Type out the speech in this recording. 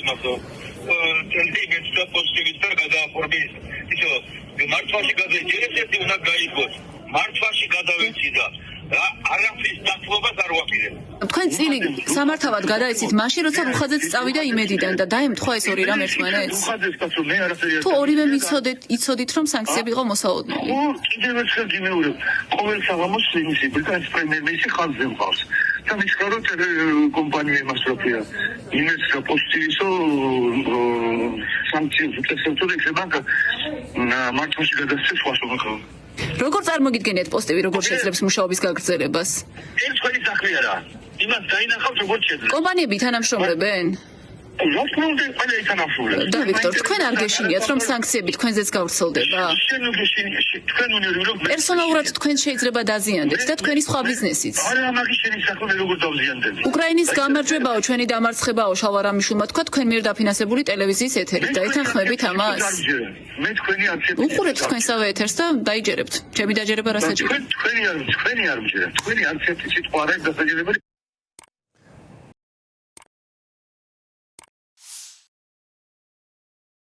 იმასო სენტიმეტრ პოზიტივისტა გადააფორმის ისო მართვაში გადაიჭერეთ უნდა გაიგოს მართვაში გადავეცი და არაფრის დათმობას არ ვაპირებ თქვენ წილი სამართავად გადაიცით მაშინ როცა რუხაძეც წავიდა იმედიდან და დაემთხვა ეს ორი რამ ერთმანეთს თუ ორივე იცოდით რომ სანქციები იყო მოსაოდნელი კიდევ ერთხელ გიმეორებ ყოველ საღამოს იმისი ბრიტანეთის პრემიერ-მინისტრი ხაზზე მყავს და მისხაროთ კომპანია იმას როფია იმეც პოზიტივისო სანქციებს უწესებთ და იქნება მართვაში გადასცეს სხვაშობახო როგორ წარმოგიდგენიათ პოზიტივი როგორ შეძლებს მუშაობის გაგრძელებას ეს თქვენი საქმე არა იმას დაინახავთ როგორ შეძლებს კომპანიები თანამშრომლებენ რა თქმა უნდა ყველა თანამშრომლებს და ვიქტორ თქვენ არ გეშინიათ რომ სანქციები თქვენზეც გავრცელდება თქვენ უნირი რომ პერსონალურად თქვენ შეიძლება დაზიანდეთ და თქვენი სხვა ბიზნესიც არა მაგის შენი საქმე როგორ დავზიანდებ უკრაინის გამარჯვებაო ჩვენი დამარცხებაო შალვარამიშვილმა თქვა თქვენ მიერ დაფინანსებული ტელევიზიის ეთერით დაითანხმებით ამას მე თქვენი აცეპი უყურებთ თქვენსავე ეთერს და დაიჯერებთ ჩემი დაჯერება რა საჭირო თქვენი არ მჯერებთ თქვენი აცეპი სიტყვა არ არის დასაჯერებელი